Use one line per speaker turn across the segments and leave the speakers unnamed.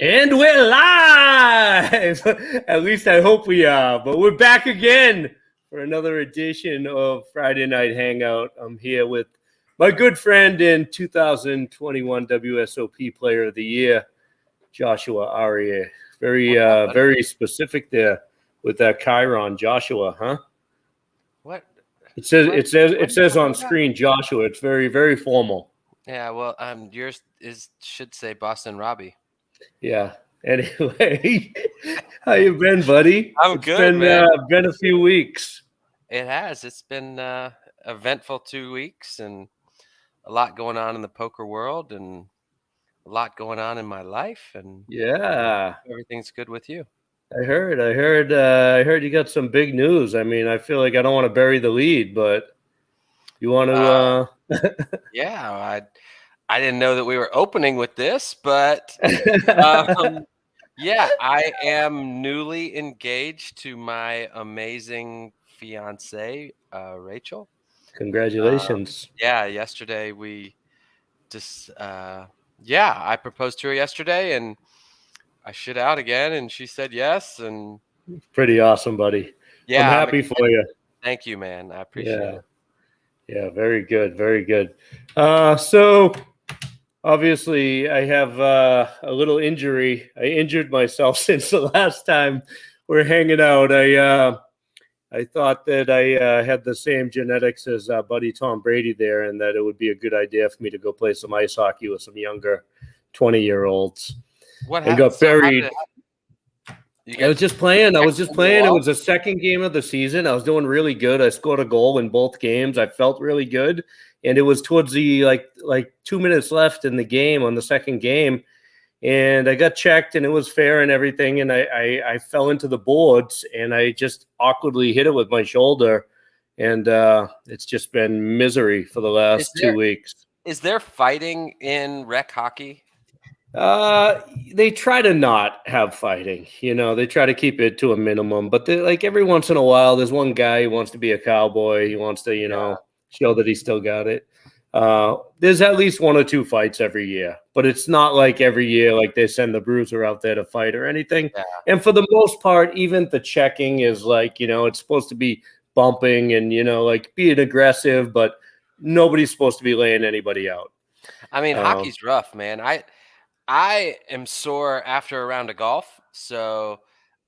And we're live! At least I hope we are. But we're back again for another edition of Friday Night Hangout. I'm here with my good friend and 2021 WSOP Player of the Year, Joshua Arieh. Very specific there with that Chiron, Joshua, huh?
What?
It says on screen, Joshua. It's very, very formal.
Yeah, well, yours should say Boston Robbie.
Yeah. Anyway, how you been, buddy?
I'm good, man.
Been a few weeks.
It has. It's been eventful 2 weeks and a lot going on in the poker world and a lot going on in my life. And
yeah,
everything's good with you.
I heard you got some big news. I mean, I feel like I don't want to bury the lead, but you want to?
Yeah, I didn't know that we were opening with this, but yeah, I am newly engaged to my amazing fiance, Rachel.
Congratulations.
Yeah, yesterday we just I proposed to her yesterday and I shit out again and she said yes. And
pretty awesome, buddy. Yeah, I'm happy for you.
Thank you, man. I appreciate it.
Yeah, very good. Very good. So obviously I have a little injury. I injured myself since the last time we're hanging out. I thought that I had the same genetics as buddy Tom Brady there, and that it would be a good idea for me to go play some ice hockey with some younger 20-year-olds.
What
happened? Got buried. I was just playing. It was the second game of the season. I was doing really good. I scored a goal in both games. I felt really good. And it was towards the like 2 minutes left in the game on the second game. And I got checked and it was fair and everything. And I fell into the boards and I just awkwardly hit it with my shoulder. And it's just been misery for the last 2 weeks.
Is there fighting in rec hockey?
They try to not have fighting, they try to keep it to a minimum, but like every once in a while, there's one guy who wants to be a cowboy. He wants to, show that he still got it. There's at least 1 or 2 fights every year, but it's not like every year, like they send the bruiser out there to fight or anything. Yeah. And for the most part, even the checking is like, it's supposed to be bumping and, like being aggressive, but nobody's supposed to be laying anybody out.
I mean, hockey's rough, man. I am sore after a round of golf, so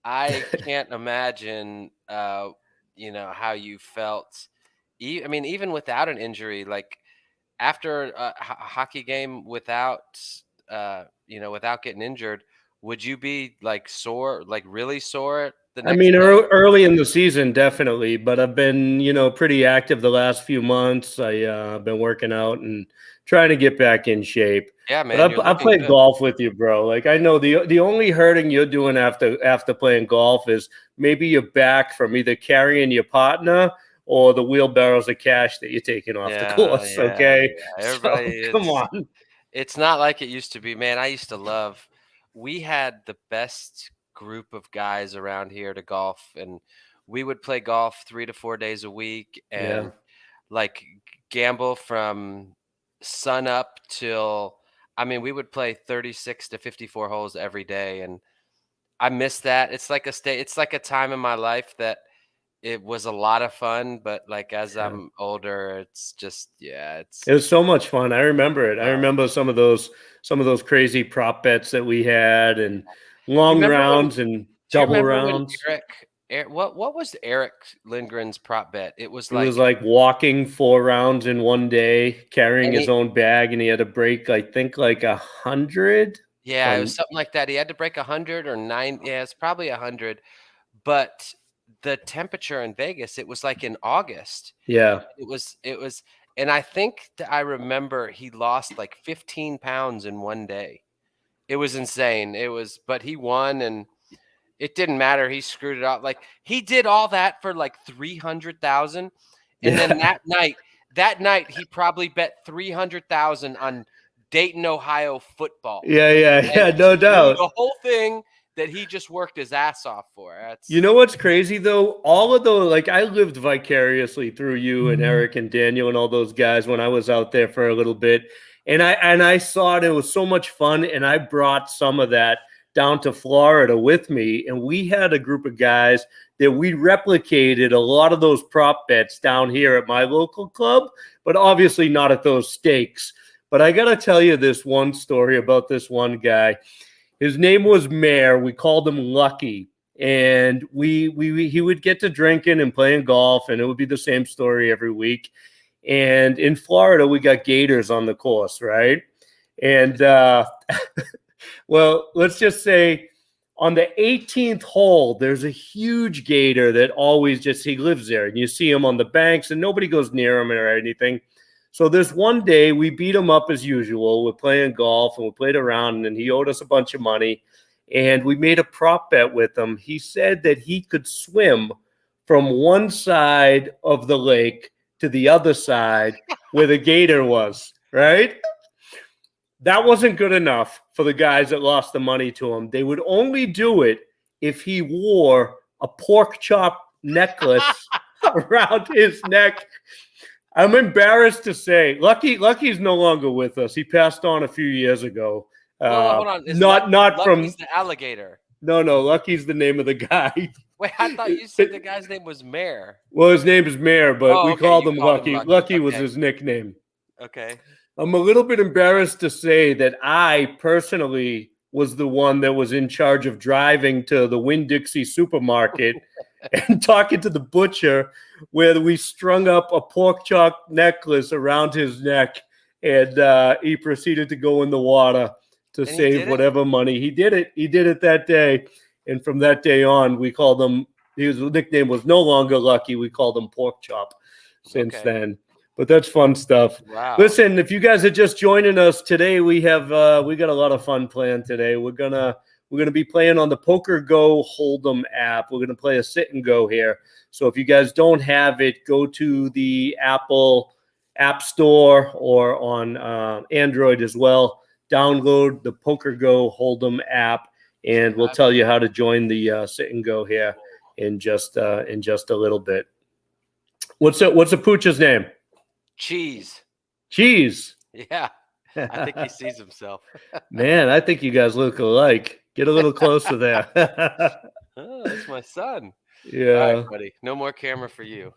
I can't imagine, how you felt. I mean, even without an injury, like after a hockey game without getting injured, would you be like sore, like really sore?
Early in the season, definitely, but I've been, pretty active the last few months. I've been working out and trying to get back in shape.
Yeah, man.
I played golf with you, bro. Like I know the only hurting you're doing after playing golf is maybe your back from either carrying your partner or the wheelbarrows of cash that you're taking off the course. Yeah, okay,
yeah. Everybody,
come on.
It's not like it used to be, man. I used to love. We had the best group of guys around here to golf, and we would play golf 3 to 4 days a week, and like gamble from sun up till. I mean, we would play 36 to 54 holes every day, and I miss that. It's like a time in my life that it was a lot of fun, but like as I'm older, it's just it
was so much fun. I remember it. I remember some of those crazy prop bets that we had and long rounds and double rounds.
What was Eric Lindgren's prop bet? It was
like walking 4 rounds in one day, carrying his own bag, and he had to break, I think, like 100.
Yeah, it was something like that. He had to break 100 or 9. Yeah, it's probably 100. But the temperature in Vegas, it was like in August.
Yeah,
it was, and I think that I remember he lost like 15 pounds in one day. It was insane. But he won and. It didn't matter. He screwed it up. Like he did all that for like 300,000, and then that night he probably bet 300,000 on Dayton, Ohio football.
Yeah, no doubt.
The whole thing that he just worked his ass off for.
You know what's crazy though? All of those, like I lived vicariously through you and Eric and Daniel and all those guys when I was out there for a little bit, and I saw it. It was so much fun, and I brought some of that down to Florida with me, and we had a group of guys that we replicated a lot of those prop bets down here at my local club, but obviously not at those stakes. But I got to tell you this one story about this one guy. His name was Mayor. We called him Lucky. And he would get to drinking and playing golf, and it would be the same story every week. And in Florida, we got gators on the course, right? And well, let's just say on the 18th hole, there's a huge gator that always he lives there, and you see him on the banks, and nobody goes near him or anything. So this one day, we beat him up as usual. We're playing golf, and we played around, and he owed us a bunch of money. And we made a prop bet with him. He said that he could swim from one side of the lake to the other side where the gator was, right? That wasn't good enough for the guys that lost the money to him. They would only do it if he wore a pork chop necklace around his neck. I'm embarrassed to say, Lucky's no longer with us. He passed on a few years ago.
Hold on.
Not
Lucky's the alligator.
No, Lucky's the name of the guy.
Wait, I thought you said the guy's name was Mayor.
Well, his name is Mayor, but we called him Lucky. Lucky was his nickname.
Okay.
I'm a little bit embarrassed to say that I personally was the one that was in charge of driving to the Winn-Dixie supermarket and talking to the butcher, where we strung up a pork chop necklace around his neck, and he proceeded to go in the water to save whatever money. He did it. He did it that day. And from that day on, we called him, his nickname was no longer Lucky. We called him Pork Chop since then. But that's fun stuff.
Wow.
Listen, if you guys are just joining us today, we got a lot of fun planned today. We're gonna be playing on the Poker Go Hold'em app. We're gonna play a sit and go here. So if you guys don't have it, go to the Apple App Store or on Android as well. Download the Poker Go Hold'em app, and we'll tell you how to join the sit and go here in just a little bit. What's the pooch's name?
Cheese.
Yeah.
I think he sees himself.
Man, I think you guys look alike. Get a little closer there.
Oh, that's my son.
Yeah.
All right, buddy. No more camera for you.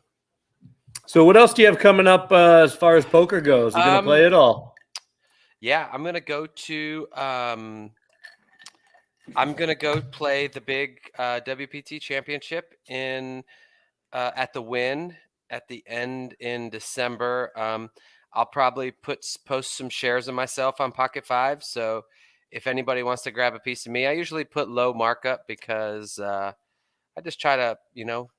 So what else do you have coming up as far as poker goes? You gonna play it all?
Yeah, I'm gonna go play the big WPT championship at the Wynn at the end in December. I'll probably post some shares of myself on Pocket Five. So if anybody wants to grab a piece of me, I usually put low markup because I just try to,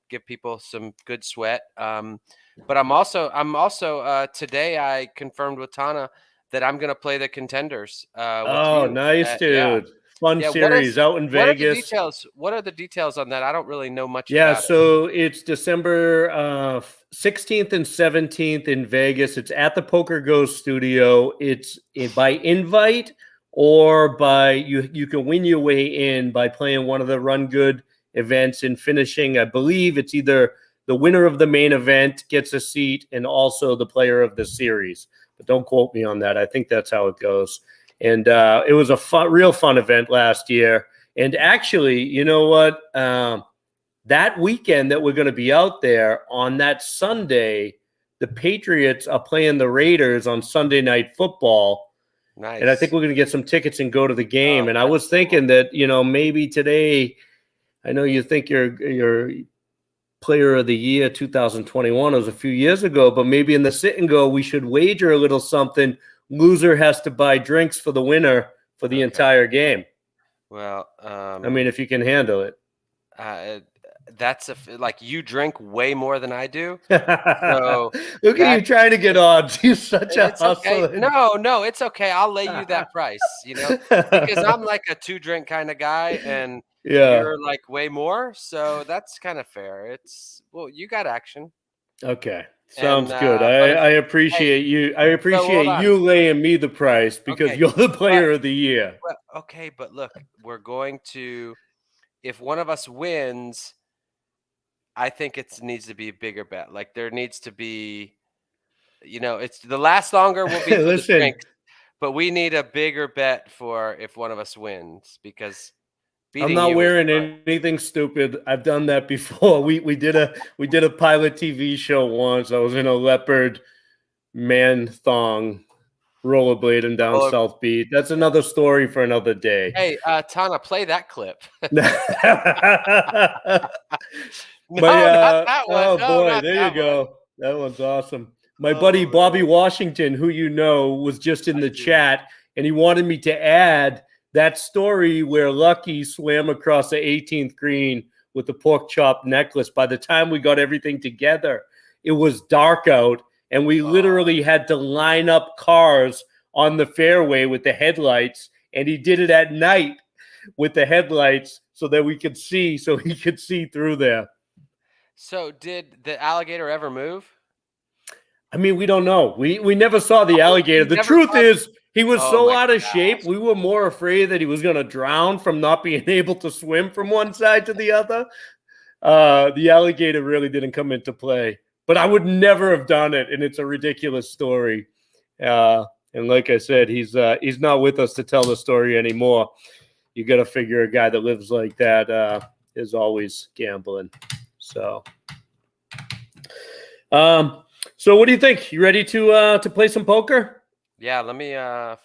give people some good sweat. But I'm also today I confirmed with Tana that I'm going to play the Contenders.
Nice, dude.
Yeah.
Fun series out in Vegas.
What are the details on that? I don't really know much about
it. Yeah, so it's December 16th and 17th in Vegas. It's at the Poker Go studio. It's by invite or by you can win your way in by playing one of the Run Good events and finishing. I believe it's either the winner of the main event gets a seat and also the player of the series. But don't quote me on that. I think that's how it goes. And it was a real fun event last year. And actually, you know what? That weekend that we're going to be out there on that Sunday, the Patriots are playing the Raiders on Sunday Night Football.
Nice.
And I think we're going to get some tickets and go to the game. And I was thinking that, maybe today, I know you think your Player of the Year 2021 was a few years ago, but maybe in the sit and go, we should wager a little something. Loser has to buy drinks for the winner for the entire game.
Well,
if you can handle it.
That's you drink way more than I do. So
look at you trying to get odds. You're such a hustler.
Okay. No, it's okay. I'll lay you that price, because I'm like a 2-drink kind of guy, and you're like way more. So that's kind of fair. You got action.
Okay. Sounds good. I appreciate you. I appreciate you laying me the price because you're the Player of the Year.
Well, okay, but look, we're going to, if one of us wins, I think it needs to be a bigger bet. Like there needs to be, it's the last longer will be for the drinks, but we need a bigger bet for if one of us wins because
I'm
Beating
not
you is
wearing
fun.
anything stupid. I've done that before. We did a pilot TV show once. I was in a leopard man thong rollerblading down
Oh,
South Beach. That's another story for another day.
hey, Tana, play that clip. No, not that one.
Oh
No,
boy,
not
there you
that one.
go. That one's awesome. My buddy
Oh,
Bobby
man.
Washington, who you know, was just in
I
the
do.
chat, and he wanted me to add that story where Lucky swam across the 18th green with the pork chop necklace. By the time we got everything together, it was dark out, and we literally had to line up cars on the fairway with the headlights, and he did it at night with the headlights so that we could see, so he could see through there.
So did the alligator ever move?
I mean, we don't know. We never saw the
Oh,
alligator.
you
The
never
truth
saw.
is, he was
Oh
so
my
out of shape.
gosh.
We were more afraid that he was going to drown from not being able to swim from one side to the other. The alligator really didn't come into play, but I would never have done it, and it's a ridiculous story. And like I said, he's not with us to tell the story anymore. You got to figure a guy that lives like that is always gambling. So, so what do you think? You ready to play some poker?
Yeah, let me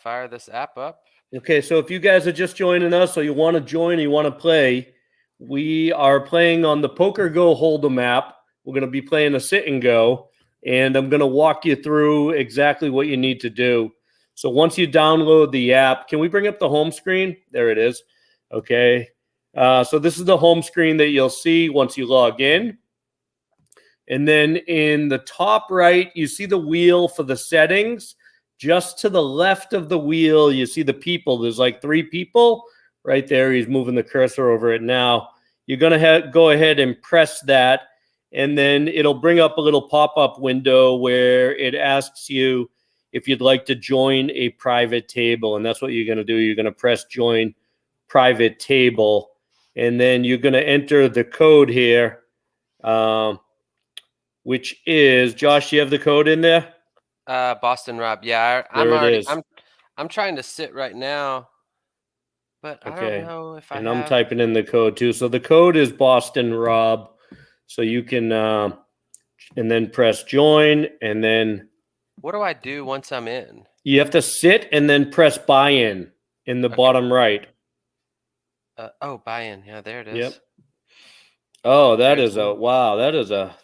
fire this app up.
Okay, so if you guys are just joining us, or you want to join, or you want to play, we are playing on the Poker Go Hold'em app. We're going to be playing a sit and go, and I'm going to walk you through exactly what you need to do. So once you download the app, can we bring up the home screen? There it is. Okay. So this is the home screen that you'll see once you log in. And then in the top right, you see the wheel for the settings. Just to the left of the wheel, you see the people. There's like 3 people right there. He's moving the cursor over it now. You're going to go ahead and press that, and then it'll bring up a little pop-up window where it asks you if you'd like to join a private table, and that's what you're going to do. You're going to press join private table, and then you're going to enter the code here, which is, Josh, you have the code in there?
Boston Rob. Yeah, I'm
There it
already.
is.
I'm trying to sit right now, but I don't
Okay.
know if I
And
have.
I'm typing in the code too. So the code is Boston Rob. So you can, and then press join, and then
What do I do once I'm in?
you have to sit and then press buy in the
Okay.
bottom right.
Oh, buy in. Yeah, there it is.
Yep. Oh, that
There's
is a wow. That is a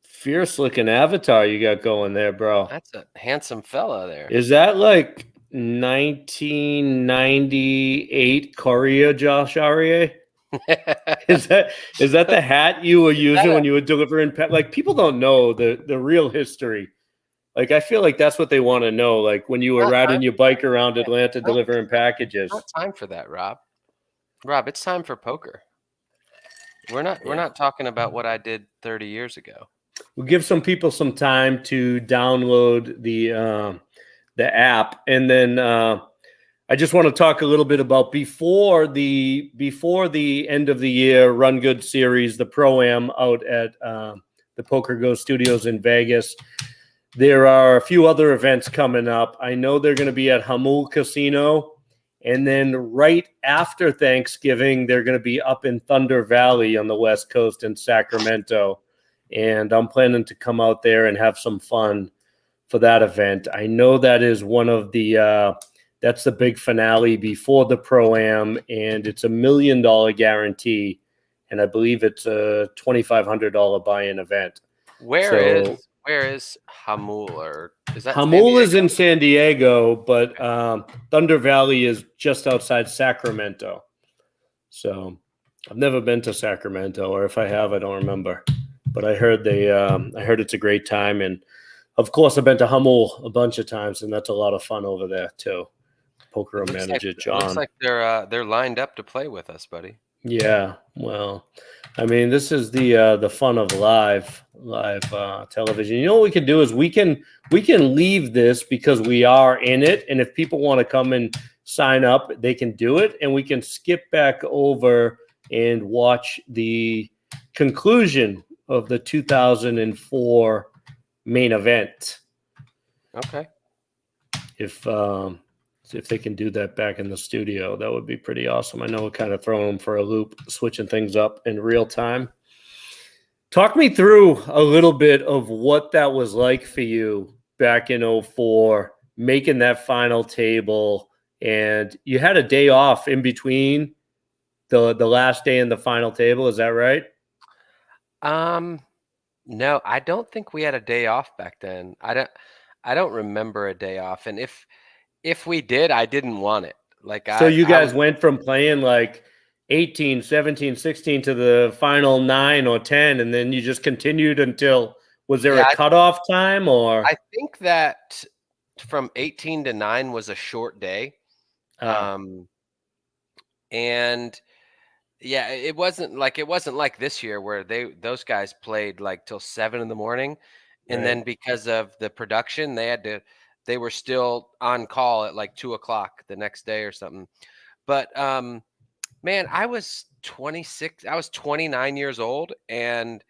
fierce looking avatar you got going there, bro.
That's a handsome fella there.
Is that like 1998 Korea Josh Arieh? Is that the hat you were using when you were delivering like, people don't know the real history. Like, I feel like that's what they want to know. Like, when you were riding your bike around Atlanta delivering packages.
Not time for that, Rob. Rob, it's time for poker. We're not talking about what I did 30 years ago.
We'll give some people some time to download the app, and then I just want to talk a little bit about before the end of the year Run Good series, the Pro-Am out at the Poker Go Studios in Vegas. There are a few other events coming up. I know they're going to be at Hamul Casino, and then right after Thanksgiving, they're going to be up in Thunder Valley on the West Coast in Sacramento. And I'm planning to come out there and have some fun for that event. I know that is one of the that's the big finale before the Pro-Am, and it's $1 million guarantee, and I believe it's a $2,500 buy-in event.
Where is Hamul, or is that
Hamul is in San Diego, but Thunder Valley is just outside Sacramento. So I've never been to Sacramento, or if I have, I don't remember. But I heard I heard it's a great time, and of course I've been to Hamul a bunch of times, and that's a lot of fun over there too. Poker manager John.
Looks like they're lined up to play with us, buddy.
Yeah, well, I mean, this is the fun of live television. You know what we can do is we can leave this because we are in it, and if people want to come and sign up, they can do it, and we can skip back over and watch the conclusion of the 2004 main event.
Okay.
If See if they can do that back in the studio. That would be pretty awesome. I know we're kind of throwing them for a loop, switching things up in real time. Talk me through a little bit of what that was like for you back in 04, making that final table, and you had a day off in between the last day and the final table. Is that right?
No, I don't think we had a day off back then. I don't remember a day off. And if we did, I didn't want it. Like
So you
I was
guys went from playing like 18, 17, 16 to the final 9 or 10, and then you just continued until, was there a
yeah,
cutoff time or?
I think that from 18 to 9 was a short day.
Ah,
Um and yeah, it wasn't like this year where those guys played like till 7 in the morning, and
right.
then because of the production, they were still on call at like 2 o'clock the next day or something. But man, I was 26, I was 29 years old, and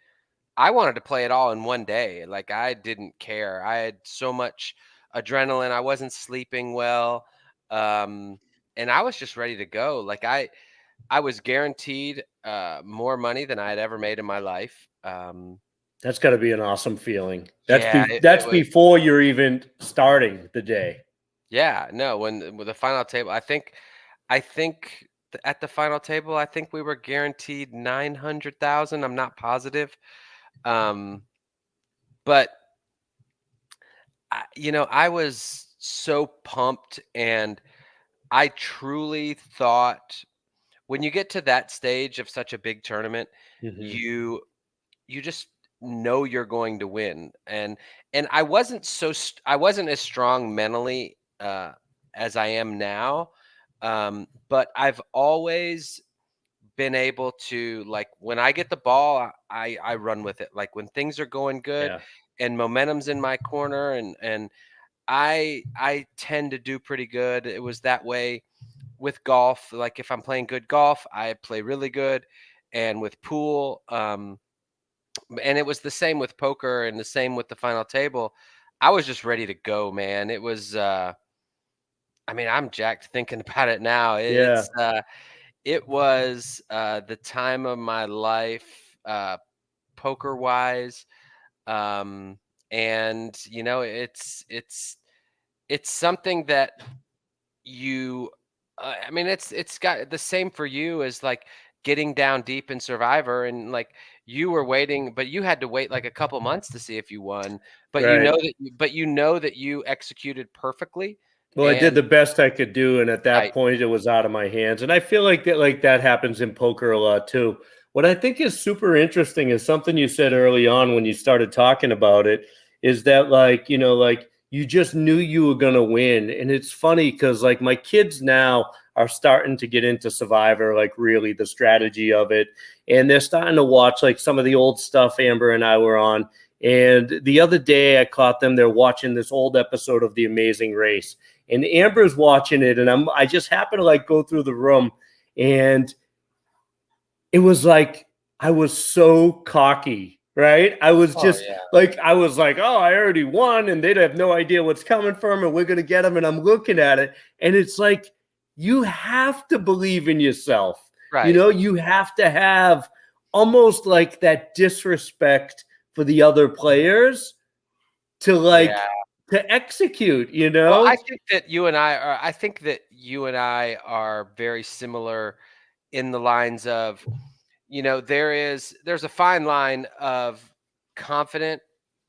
I wanted to play it all in one day. Like I didn't care. I had so much adrenaline. I wasn't sleeping well. Um, and I was just ready to go. Like I was guaranteed more money than I had ever made in my life.
That's got to be an awesome feeling.
Yeah, it
That's
was.
before you're even starting the day.
Yeah, no. When with the final table, I think at the final table, I think we were guaranteed 900,000. I'm not positive, um, but I was so pumped, and I truly thought when you get to that stage of such a big tournament,
Hmm.
you just know you're going to win. And I wasn't as strong mentally as I am now, but I've always been able to, like, when I get the ball, I run with it. Like when things are going good
Yeah,
and momentum's in my corner, and I tend to do pretty good. It was that way with golf. Like if I'm playing good golf, I play really good, and with pool, and it was the same with poker and the same with the final table. I was just ready to go, man. It was I mean, I'm jacked thinking about it now.
yeah.
It was the time of my life, poker wise. Um and it's something that you I mean, it's got the same for you as like getting down deep in Survivor, and like you were waiting, but you had to wait like a couple months to see if you won, but
Right.
you know that you executed perfectly.
Well, I did
And
the best I could do, and at that
right.
point, it was out of my hands. And I feel like that happens in poker a lot too. What I think is super interesting is something you said early on when you started talking about it. Is that like you just knew you were gonna win, and it's funny because like my kids now are starting to get into Survivor, like really the strategy of it, and they're starting to watch like some of the old stuff Amber and I were on. And the other day, I caught them. They're watching this old episode of The Amazing Race, and Amber's watching it, and I just happen to like go through the room, and it was like I was so cocky, right? I was
Oh
just
yeah.
like I was like, oh, I already won, and they'd have no idea what's coming from, and we're gonna get them. And I'm looking at it, and it's like you have to believe in yourself.
Right.
You have to have almost like that disrespect for the other players to
Yeah.
execute,
Well, I think that you and I are very similar in the lines of, there's a fine line of confident,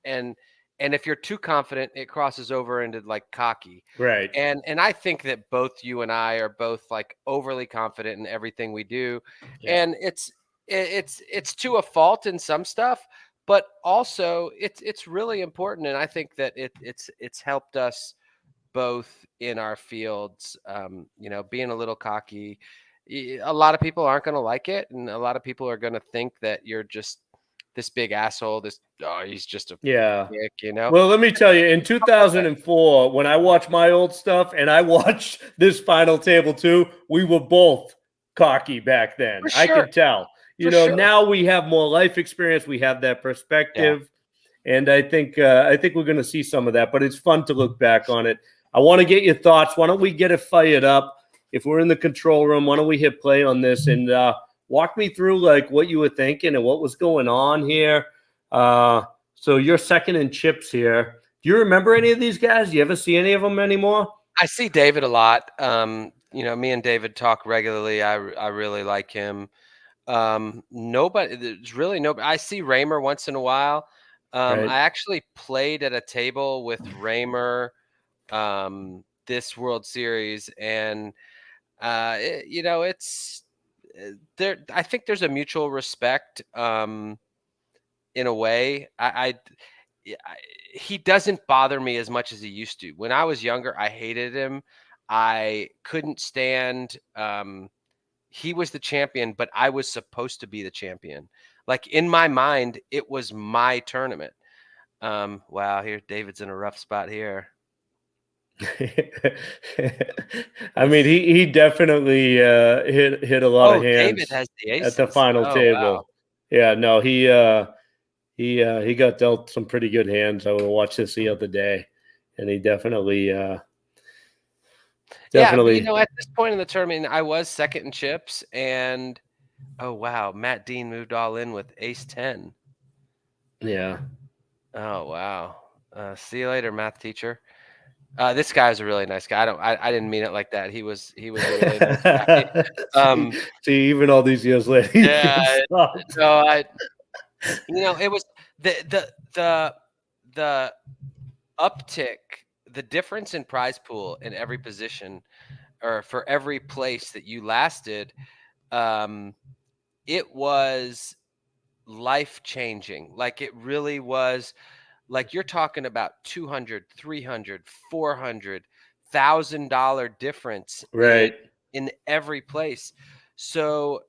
and if you're too confident, it crosses over into like cocky.
Right.
And I think that both you and I are both like overly confident in everything we do.
Yeah.
And it's to a fault in some stuff, but also it's really important. And I think that it's helped us both in our fields. Being a little cocky, a lot of people aren't going to like it, and a lot of people are going to think that you're just this big asshole. He's just a
Yeah.
dick.
Well, let me tell you, in
That way.
2004, when I watched my old stuff and I watched this final table too, we were both cocky back then.
For
I
sure,
could tell.
for sure.
Now we have more life experience, we have that
Yeah.
perspective, and I think we're going to see some of that. But it's fun to look back on it. I want to get your thoughts. Why don't we get it fired up? If we're in the control room, why don't we hit play on this and walk me through like what you were thinking and what was going on here? So you're second in chips here. Do you remember any of these guys? Do you ever see any of them anymore?
I see David a lot. Me and David talk regularly. I really like him. Nobody, there's really nobody. I see Raymer once in a while.
Right.
I actually played at a table with Raymer this World Series, and it's there. I think there's a mutual respect in a way. He doesn't bother me as much as he used to. When I was younger, I hated him. I couldn't stand. He was the champion, but I was supposed to be the champion. Like in my mind, it was my tournament. Wow, here David's in a rough spot here.
I mean, he definitely hit a lot of
David
hands
has the aces
at the final table.
Wow.
Yeah, no, he got dealt some pretty good hands. I would have watched this the other day, and he definitely.
Yeah, but at this point in the tournament, I was second in chips, and oh wow, Matt Dean moved all in with ace 10.
Yeah.
Oh wow. See you later, math teacher. This guy's a really nice guy. I didn't mean it like that. He was a really nice guy.
See, even all these years later.
Yeah. No, it was the uptick, the difference in prize pool in every position, or for every place that you lasted. It was life changing. Like it really was. Like you're talking about 200, 300, 400,000 difference
Right.
in every place. So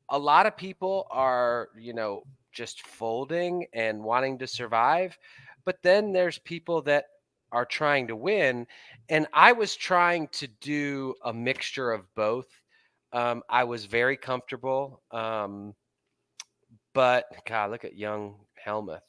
a lot of people are, just folding and wanting to survive. But then there's people that are trying to win. And I was trying to do a mixture of both. I was very comfortable. But God, look at young Helmuth.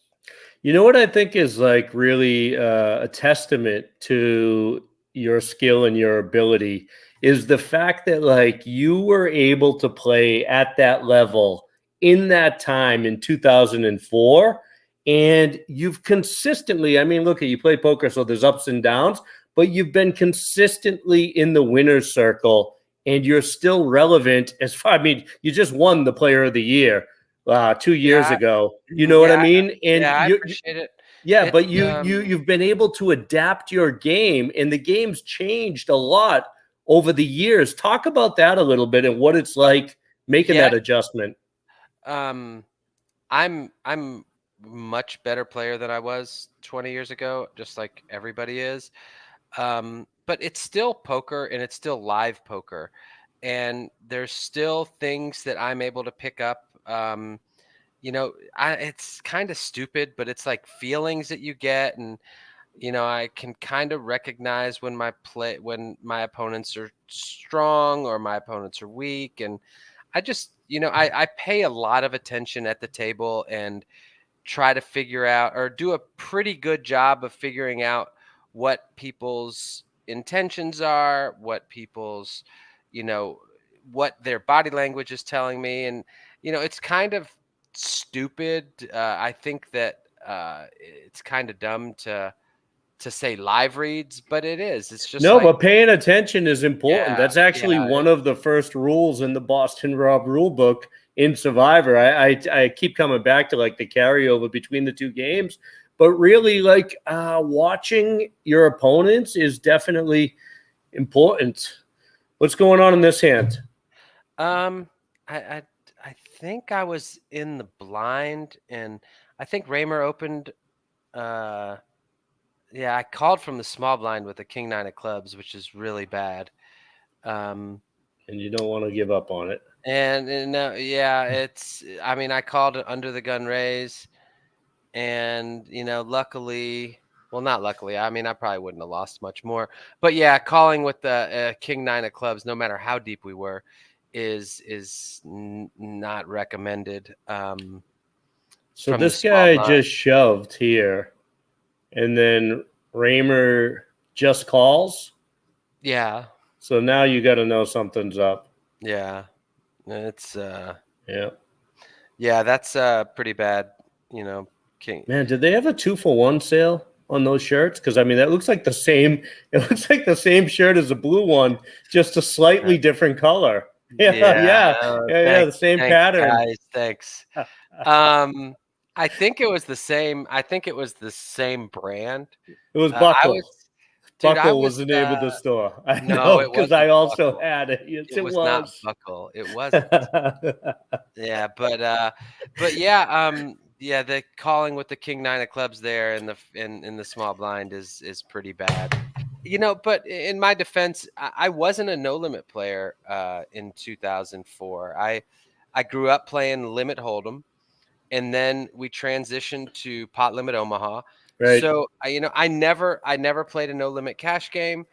You know what I think is like really a testament to your skill and your ability is the fact that like you were able to play at that level in that time in 2004, and you've consistently, I mean, look at you play poker, so there's ups and downs, but you've been consistently in the winner's circle and you're still relevant as far, I mean, you just won the player of the year 2 years ago. You know what I mean? And
I appreciate it.
Yeah, but you've been able to adapt your game, and the game's changed a lot over the years. Talk about that a little bit and what it's like making that adjustment.
I'm much better player than I was 20 years ago, just like everybody is. But it's still poker, and it's still live poker, and there's still things that I'm able to pick up. It's kind of stupid, but it's like feelings that you get, and I can kind of recognize when my opponents are strong or my opponents are weak, and I just I pay a lot of attention at the table and try to figure out, or do a pretty good job of figuring out what people's intentions are, what people's what their body language is telling me, and it's kind of stupid. I think that it's kind of dumb to say live reads, but it is. It's just
but paying attention is important. That's actually one of the first rules in the Boston Rob rule book in Survivor. I keep coming back to like the carryover between the two games, but really like watching your opponents is definitely important. What's going on in this hand?
I think I was in the blind, and I think Raymer opened. I called from the small blind with a king 9 of clubs, which is really bad.
And you don't want to give up on it.
And it's. I mean, I called it under the gun raise, and luckily. Well, not luckily. I mean, I probably wouldn't have lost much more. But yeah, calling with the king 9 of clubs, no matter how deep we were, is not recommended.
So this guy just shoved here, and then Raymer just calls.
Yeah.
So now you got to know something's up.
Yeah. It's
yeah,
that's pretty bad, you know. King.
Man, did they have a 2-for-1 sale on those shirts? Because I mean, that looks like the same. It looks like the same shirt as the blue one, just a slightly different color. Yeah,
Yeah.
The same
Thanks,
pattern.
guys. Thanks. I think it was the same. I think it was the same brand.
It was
I
Buckle.
was, dude. I
Buckle was
was.
the name of the store. I
No,
know
it
because I
wasn't
also
Buckle.
had it. Yes,
It
it
was not
was.
Buckle. It wasn't. Yeah, but yeah, the calling with the king nine of clubs there in the small blind is pretty bad. You know, but in my defense, I wasn't a no limit player in 2004. I grew up playing limit hold'em, and then we transitioned to pot limit Omaha.
Right.
So I never played a no limit cash game.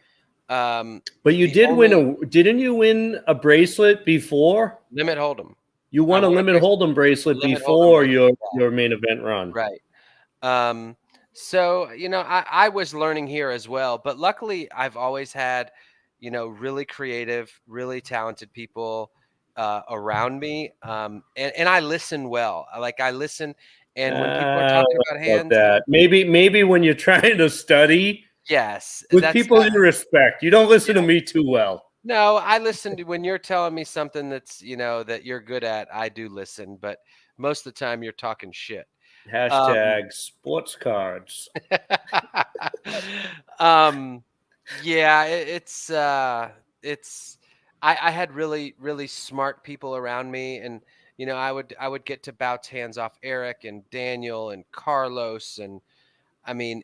But you
The
did
only
win didn't you win a bracelet before?
limit hold'em.
You
I
won a
won a
limit hold'em bracelet
limit hold'em
before
bracelet.
your main event run.
Right. So, I was learning here as well, but luckily I've always had, really creative, really talented people around me. And I listen well. I listen. And when people are
I don't
talking
know
about
about
hands,
that. Maybe when you're trying to study
yes,
with
that's,
people you respect. You don't listen to
yeah.
me too well.
No, I listen to when you're telling me something that's, that you're good at, I do listen, but most of the time you're talking shit. Um,
Hashtag sports cards.
um, yeah, it's I had really, really smart people around me, and I would get to bounce hands off Eric and Daniel and Carlos, and I mean,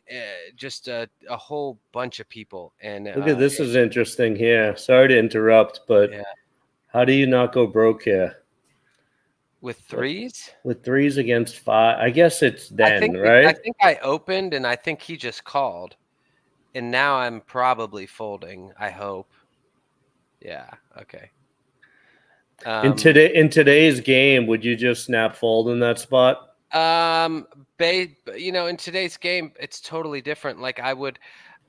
just a whole bunch of people. And
Look at this is interesting here. Sorry to interrupt, but
yeah,
how do you not go broke here?
with threes,
With threes against five. I guess it's then,
I
right?
think I opened, and I think he just called, and now I'm probably folding. I hope. Yeah. Okay.
In today's game, would you just snap fold in that spot?
In today's game, it's totally different. Like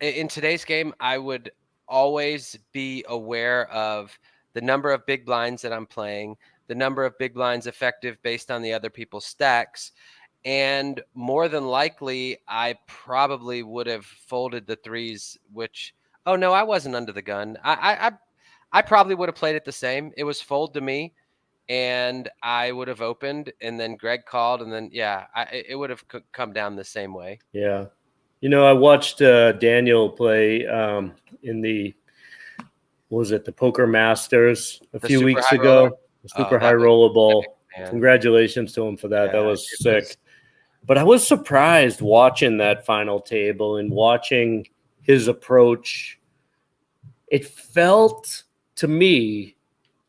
in today's game, I would always be aware of the number of big blinds that I'm playing, the number of big blinds effective based on the other people's stacks. And more than likely, I probably would have folded the threes, oh no, I wasn't under the gun. I probably would have played it the same. It was fold to me, and I would have opened, and then Greg called, and then it would have come down the same way.
Yeah. I watched Daniel play in the the Poker Masters a
The
few
super
weeks
high roller.
ago. The
Oh,
super high
that was
roller
epic,
ball.
man.
Congratulations to him for that.
Yeah,
That was
it
sick. But I was surprised watching that final table and watching his approach. It felt to me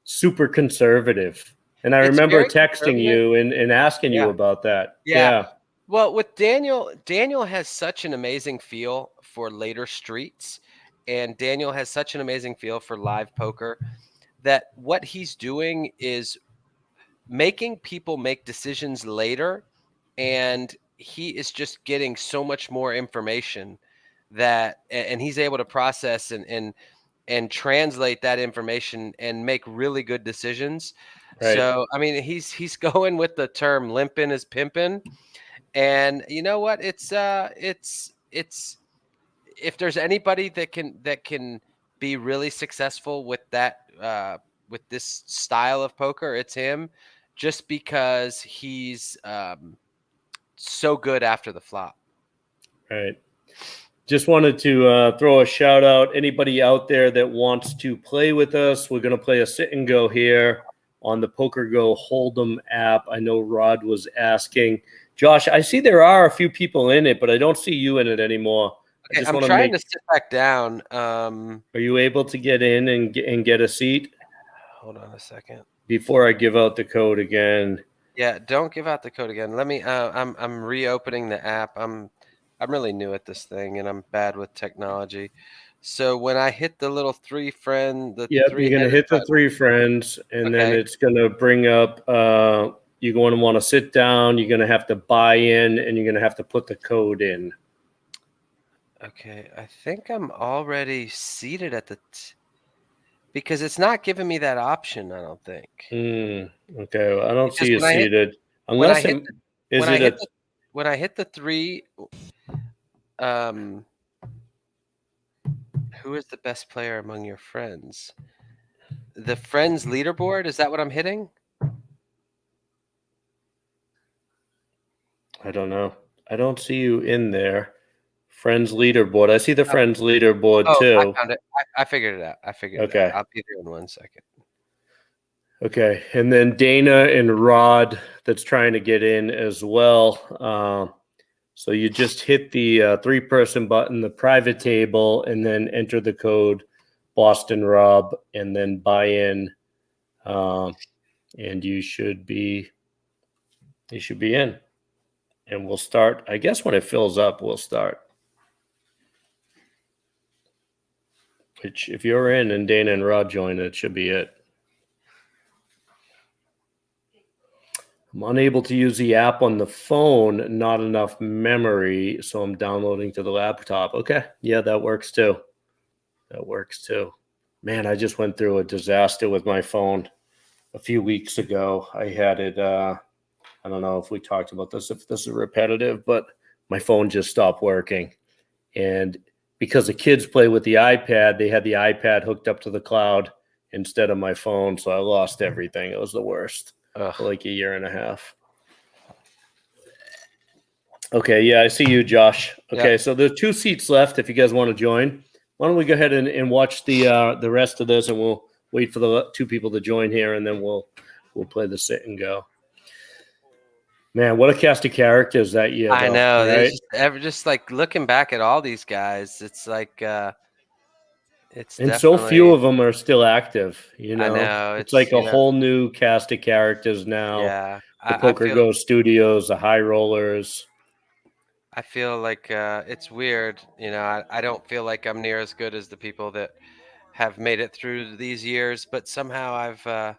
super conservative. And I
It's
remember
very
texting
conservative.
you and asking you
Yeah.
about that.
Yeah. Well, with Daniel has such an amazing feel for later streets, and Daniel has such an amazing feel for live poker that what he's doing is making people make decisions later, and he is just getting so much more information and he's able to process and translate that information and make really good decisions.
Right.
So, I mean, he's going with the term limping is pimping. And you know what? It's if there's anybody that can be really successful with that with this style of poker, it's him, just because he's so good after the flop.
Right. Just wanted to throw a shout out. Anybody out there that wants to play with us, we're going to play a sit and go here on the Poker Go Hold'em app. I know Rod was asking. Josh, I see there are a few people in it, but I don't see you in it anymore.
Okay,
I just
I'm
want to
trying
make.
to sit back down.
Are you able to get in and get a seat?
Hold on a second.
Before I give out the code again.
Yeah, don't give out the code again. Let me. I'm reopening the app. I'm really new at this thing, and I'm bad with technology. So when I hit the little three friend, the
Yep, you're going to
three-headed
hit the
button.
three friends, and then
Okay.
it's going to bring up. You're going to want to sit down. You're going to have to buy in, and you're going to have to put the code in.
Okay, I think I'm already seated at the because it's not giving me that option, I don't think.
Okay, well, I don't see
Because
you seated
when I
unless
hit
it
the
is it a
when I hit the 3, who is the best player among your friends? The friends leaderboard, is that what I'm hitting?
I don't know. I don't see you in there. Friends leaderboard. I see the
Oh,
friends leaderboard
oh, I
too.
found it. I figured it out. I figured it out.
Okay.
I'll be there in 1 second.
Okay. And then Dana and Rod that's trying to get in as well. So you just hit the 3-person button, the private table, and then enter the code Boston Rob, and then buy in, and you should be in. And we'll start. I guess when it fills up, we'll start. Which, if you're in and Dana and Rod join, it should be it. I'm unable to use the app on the phone, not enough memory, so I'm downloading to the laptop. Okay, yeah, that works too. Man, I just went through a disaster with my phone a few weeks ago. I had it, I don't know if we talked about this, if this is repetitive, but my phone just stopped working. And because the kids play with the iPad, they had the iPad hooked up to the cloud instead of my phone, so I lost everything. It was the worst for
Ugh.
like a year and a half. Okay, yeah, I see you, Josh. Okay,
Yep.
so there's 2 seats left if you guys want to join. Why don't we go ahead and watch the rest of this, and we'll wait for the 2 people to join here, and then we'll play the sit and go. Man, what a cast of characters that year,
I
though,
know. They
right?
just like looking back at all these guys, it's like it's
And so few
definitely
of them are still active.
I know.
It's
It's
like a whole new cast of characters now.
yeah.
The
I
Poker
feel
Go Studios, the High Rollers.
like it's weird. I don't feel like I'm near as good as the people that have made it through these years, but somehow I've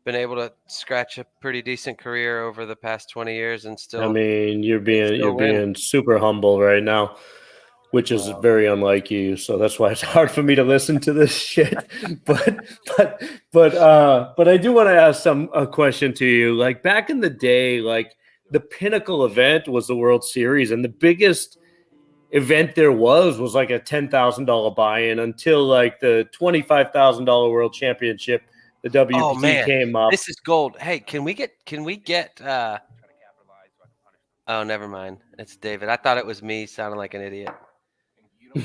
been able to scratch a pretty decent career over the past 20 years and
I
still
mean, you're
still win.
being super humble right now, which is
Well,
very unlike you. So that's why it's hard for me to listen to this shit. But but I do want to ask a question to you. Like back in the day, like the pinnacle event was the World Series, and the biggest event there was like a $10,000 buy-in until like the $25,000 World Championship, the
oh
WPT
man,
came up.
this is gold. Hey, can we get oh, never mind. It's David. I thought it was me sounding like an idiot.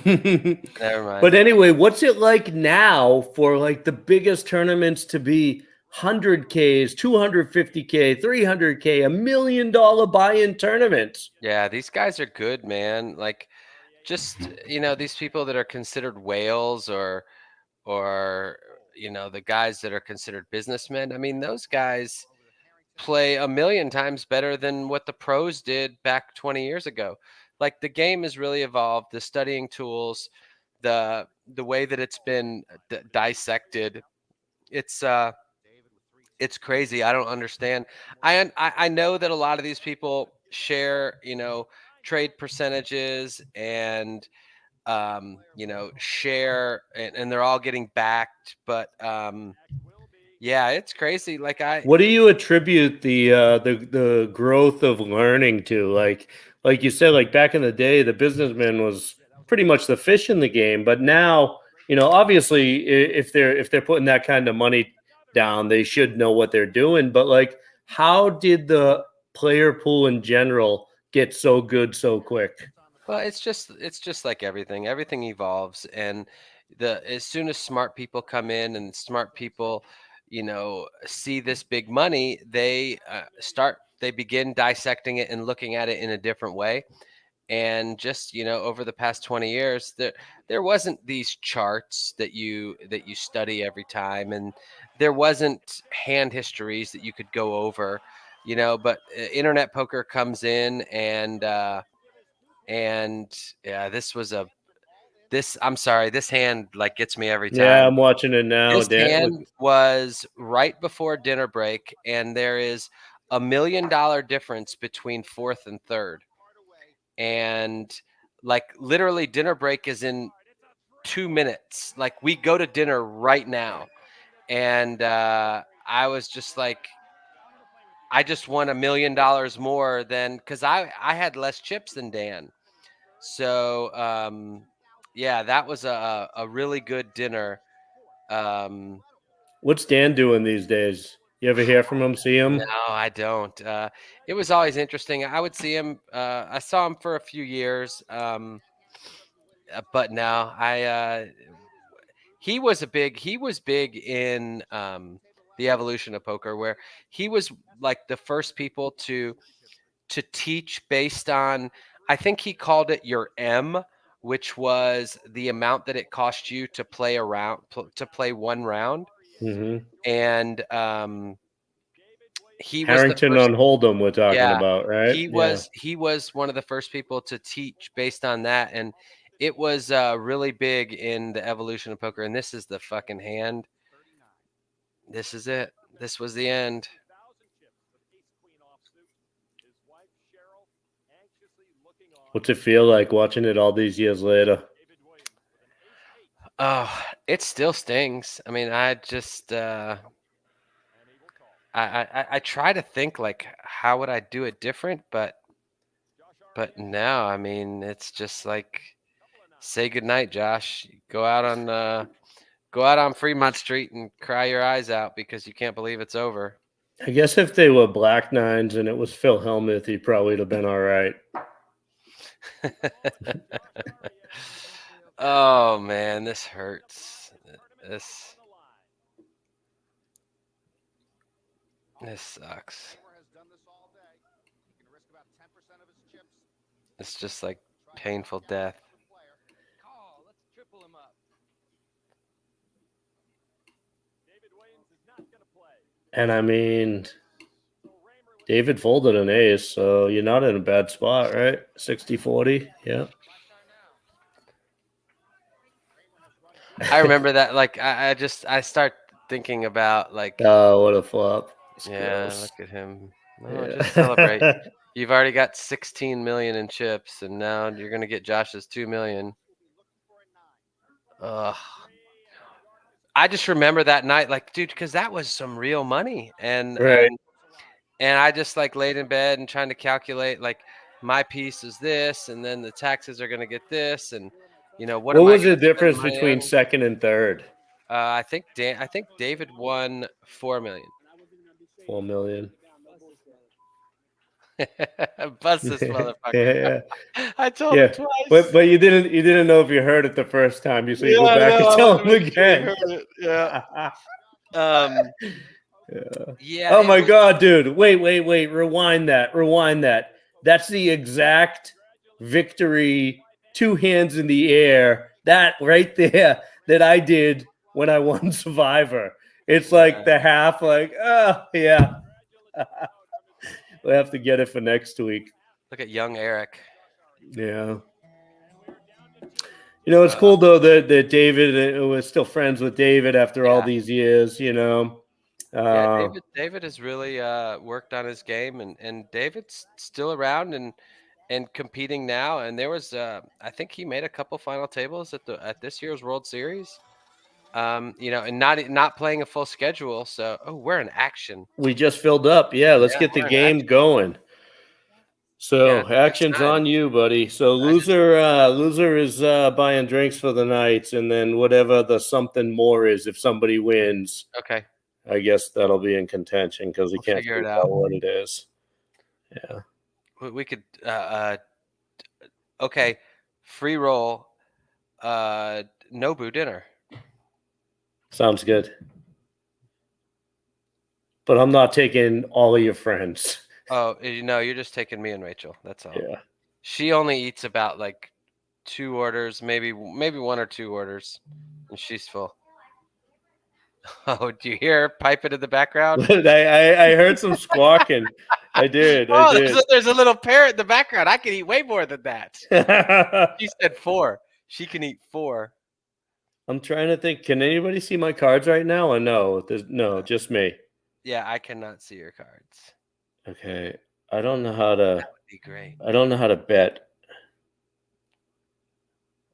Never mind.
But anyway, what's it like now for like the biggest tournaments to be 100Ks, 250K, 300K, $1 million buy-in tournaments?
Yeah, these guys are good, man. Like just, these people that are considered whales or the guys that are considered businessmen. I mean, those guys play a million times better than what the pros did back 20 years ago. Like the game has really evolved, the studying tools, the way that it's been dissected. It's it's crazy. I don't understand. I know that a lot of these people share, trade percentages and share and they're all getting backed, but yeah, it's crazy. Like
What do you attribute the growth of learning to? Like you said, like back in the day, the businessman was pretty much the fish in the game, but now, obviously, if they're putting that kind of money down, they should know what they're doing. But like, how did the player pool in general get so good so quick?
Well, it's just like everything. Everything evolves, and the as soon as smart people come in and smart people, see this big money, they begin dissecting it and looking at it in a different way. And just over the past 20 years, there wasn't these charts that you study every time, and there wasn't hand histories that you could go over, but internet poker comes in and yeah, I'm sorry, this hand like gets me every
Yeah,
time.
I'm watching it now.
This
Dan, look,
hand was right before dinner break, and there is $1 million difference between fourth and third. And like literally dinner break is in 2 minutes. Like we go to dinner right now. And I was just like, I just won $1 million more than, because I had less chips than Dan. So yeah, that was a really good dinner.
What's Dan doing these days? You ever hear from him? See
No,
him?
I don't. It was always interesting. I would see him. I saw him for a few years, but no, he was big in the evolution of poker, where he was like the first people to teach based on, I think he called it your M, which was the amount that it cost you to play to play one round.
Mm-hmm.
And he was the
Harrington
first.
on Hold'em we're talking
Yeah,
about, right? Yeah.
he was one of the first people to teach based on that, and it was really big in the evolution of poker. And this is the fucking hand. This is it. This was the end.
What's it feel like watching it all these years later?
Oh, it still stings. I mean, I just I try to think like how would I do it different, but no, I mean it's just like say goodnight, Josh. Go out on Fremont Street and cry your eyes out because you can't believe it's over.
I guess if they were black nines and it was Phil Hellmuth, he probably would have been all right.
Oh man, this hurts. This this sucks. It's just like painful death.
And I mean, David folded an ace, so you're not in a bad spot, right? 60-40, yeah.
I remember that. Like I start thinking about like,
Oh, what a flop. It's
yeah,
gross.
look at him. No,
Yeah.
just celebrate. You've already got 16 million in chips, and now you're gonna get Josh's 2 million. Ugh. I just remember that night, like, dude, because that was some real money,
Right.
and I just like laid in bed and trying to calculate like my piece is this, and then the taxes are gonna get this, and what
What
am I
was
gonna
the
spend
difference
my
between
end?
second and third?
I think David won 4 million.
4 million.
Bust this motherfucker.
Yeah.
I told him
Yeah.
twice.
But you didn't know if you heard it the first time. You so you go
Yeah,
back
no,
and
I
tell
wanted to
him
make sure he
again.
heard it. Yeah. Um,
Yeah.
yeah,
Oh
it
my
was.
god, dude. Wait. Rewind that. That's the exact victory, two hands in the air. That right there that I did when I won Survivor. It's like the half, like, oh yeah. We'll have to get it for next week.
Look at young Eric.
Yeah. It's cool though that David was still friends with David after all
Yeah,
these years.
yeah.
Uh,
David has really worked on his game, and David's still around and competing now. And there was, I think he made a couple final tables at this year's World Series. And not playing a full schedule. So, oh, we're in action.
we just filled up. Yeah, let's
Yeah,
get the
we're in
game
action.
going.
Yeah,
So
good
action's
time.
on you, buddy. So loser is buying drinks for the night, and then whatever the something more is, if somebody wins,
Okay,
I guess that'll be in contention because we
we'll
can't
figure it
figure
out.
out what it is. Yeah,
We could. Okay, free roll. Nobu dinner.
sounds good. But I'm not taking all of your friends.
Oh, you're just taking me and Rachel. That's all.
Yeah.
She only eats about like 2 orders, maybe 1 or 2 orders, and she's full. Oh, do you hear her piping in the background?
I heard some squawking. I did.
Oh, there's a little parrot in the background. I can eat way more than that. She said 4. She can eat 4.
I'm trying to think. Can anybody see my cards right now? Or no? No, just me.
Yeah, I cannot see your cards.
Okay. I don't know how to.
Be great.
I don't know how to bet.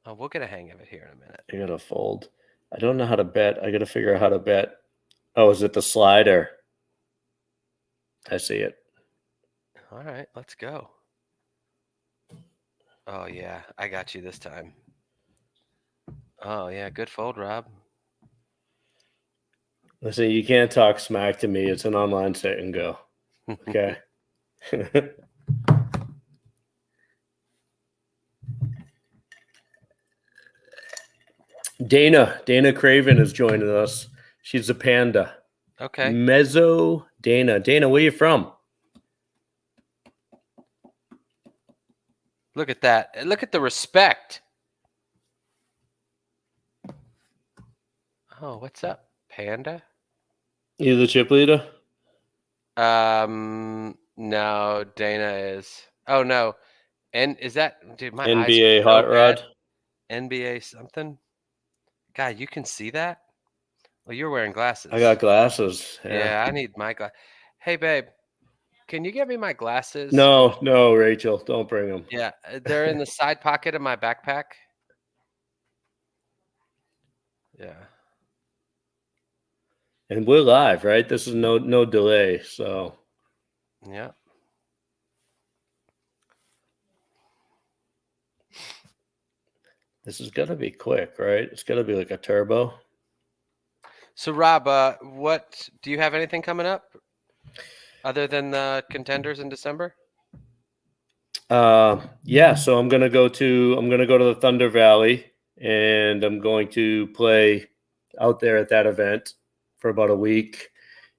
Oh, we'll get a hang of it here in a minute.
I gotta fold. I don't know how to bet. I gotta figure out how to bet. Oh, is it the slider? I see it.
All right, let's go. Oh, yeah, I got you this time. Oh, yeah, good fold, Rob.
Listen, you can't talk smack to me. It's an online sit and go. Okay. Dana Craven is joining us. She's a panda.
Okay.
Mezzo Dana. Dana, where you from?
Look at that. Look at the respect. Oh, what's up, Panda?
You the chip leader?
No, Dana is. Oh no, and is that dude? My eyes are
NBA
so
Hot
bad.
Rod.
NBA something. God, you can see that. Well, you're wearing glasses.
I got glasses.
Yeah, I need my glass. Hey, babe, can you get me my glasses?
No, Rachel, don't bring them.
Yeah, they're in the side pocket of my backpack. Yeah.
And we're live, right? This is no delay, so
Yeah.
this is gonna be quick, right? It's gonna be like a turbo.
So, Rob, what do you have anything coming up other than the contenders in December?
Yeah. So I'm gonna go to the Thunder Valley, and I'm going to play out there at that event for about a week.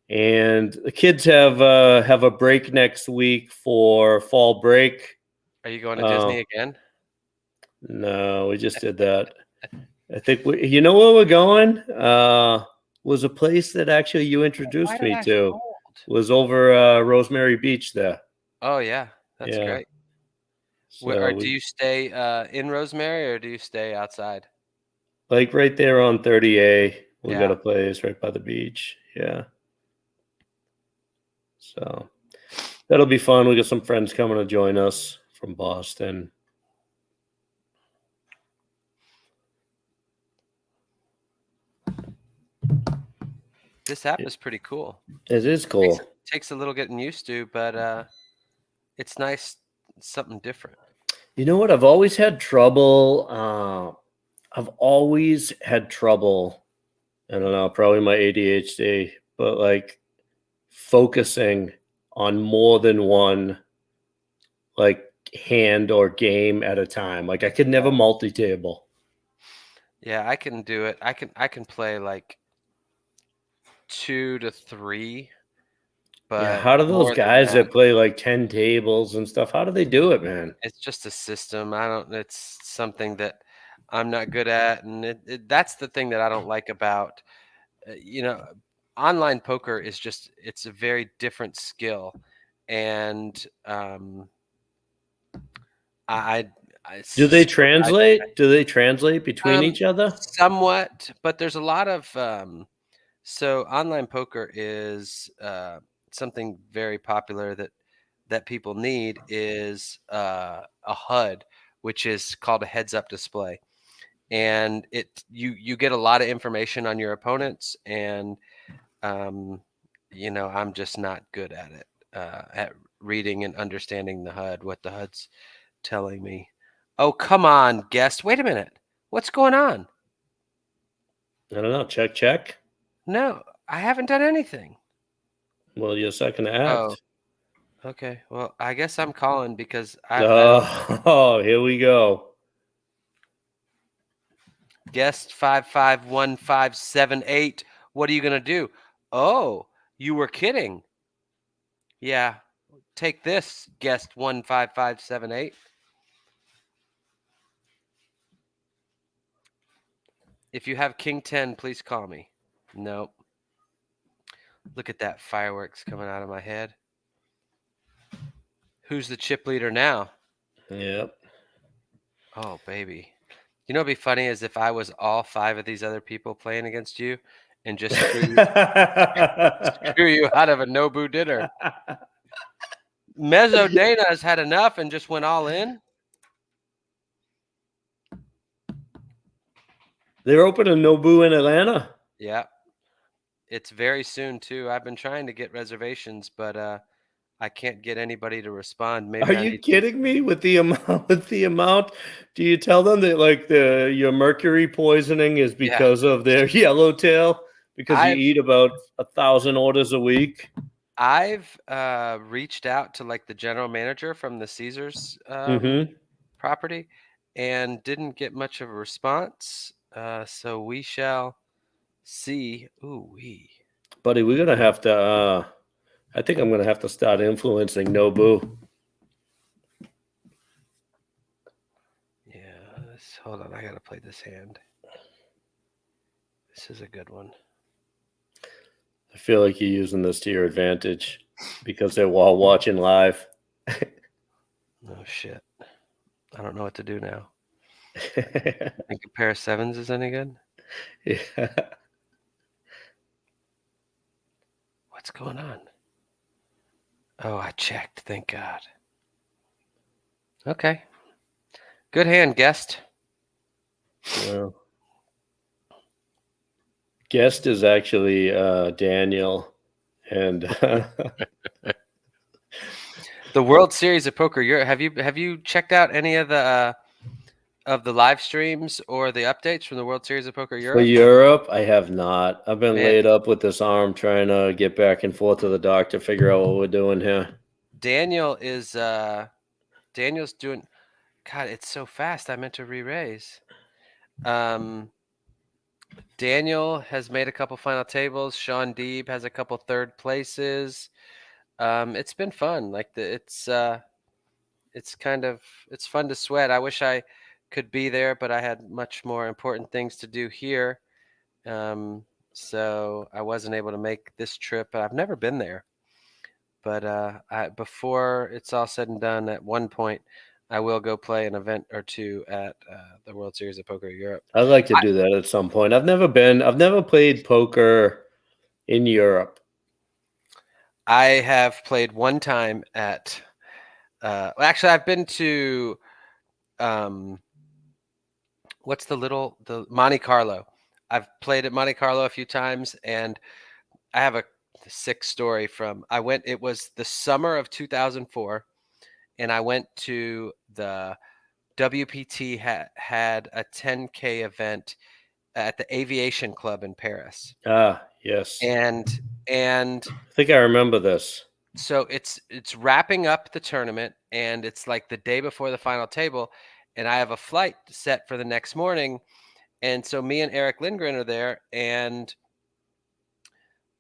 And the kids have a break next week for fall break.
Are you going to Disney again?
No, we just did that. I think you know where we're going? Was a place that actually you introduced me to. Was over Rosemary Beach there.
Oh yeah, that's great.
So
do you stay in Rosemary or do you stay outside?
Like right there on 30A, we got
Yeah.
a place right by the beach. Yeah. So that'll be fun. We got some friends coming to join us from Boston.
This app is pretty cool.
It is cool.
Takes a little getting used to, but it's nice. It's something different.
You know what? I've always had trouble. I don't know, probably my ADHD, but like focusing on more than one like hand or game at a time. Like I could never multi-table.
Yeah, I can do it. I can play like 2 to 3. But
yeah, how do those guys that play like 10 tables and stuff, how do they do it, man?
It's just a system. It's something that I'm not good at, and that's the thing that I don't like about online poker is just it's a very different skill, and
do they translate? Do they translate between each other?
Somewhat, but there's a lot of so online poker is something very popular that people need is a HUD, which is called a heads-up display, and you get a lot of information on your opponents, and I'm just not good at it at reading and understanding the HUD, what the HUD's telling me. Oh, come on, guest. Wait a minute. What's going on?
I don't know. Check.
No, I haven't done anything.
Well, you're second to act.
Oh, okay. Well, I guess I'm calling because
oh, here we go.
Guest 551578. What are you gonna do? Oh, you were kidding. Yeah. Take this, guest 15578. If you have King 10, please call me. Nope. Look at that fireworks coming out of my head. Who's the chip leader now?
Yep.
Oh, baby. You know what'd be funny is if I was all 5 of these other people playing against you and just screw you out of a Nobu dinner. Mezzo Dana has had enough and just went all in.
They're opening Nobu in Atlanta.
Yeah. It's very soon too. I've been trying to get reservations, but I can't get anybody to respond.
Are
Maybe I
you
need to.
kidding me with the amount? With the amount? Do you tell them that like your mercury poisoning is
Yeah.
because of their yellowtail? Because you
I've
eat about 1,000 orders a week.
I've reached out to like the general manager from the Caesars
Mm-hmm.
property and didn't get much of a response. So we shall see. Ooh wee.
Buddy, we're gonna have to. I think I'm gonna have to start influencing Nobu.
Yeah. Hold on. I gotta play this hand. This is a good one.
I feel like you're using this to your advantage because they're all watching live.
Oh shit. I don't know what to do now. Think a pair of sevens is any good?
Yeah.
What's going on? Oh, I checked. Thank God. Okay. Good hand, guest.
Well, guest is actually Daniel, and
The World Series of Poker Europe. Have you checked out any of the live streams or the updates from the World Series of Poker
for
Europe?
Europe, I have not. I've been
Man,
laid up with this arm trying to get back and forth to the doctor, figure out what we're doing here.
Daniel is Daniel's doing. God, it's so fast. I meant to re-raise. Daniel has made a couple final tables. Sean Deeb has a couple third places. It's been fun. Like it's kind of it's fun to sweat. I wish I could be there, but I had much more important things to do here. So I wasn't able to make this trip. I've never been there, but before it's all said and done, at one point, I will go play an event or two at the World Series of Poker Europe.
I'd like to do that at some point. I've never played poker in Europe.
I have played one time at. Well, actually, I've been to. What's the Monte Carlo? I've played at Monte Carlo a few times, and I have a sick story from. It was the summer of 2004, and I went to the WPT had a 10K event at the Aviation Club in Paris,
Ah, yes.
and
I think I remember this.
so it's wrapping up the tournament, and it's like the day before the final table, and I have a flight set for the next morning, and so me and Eric Lindgren are there, and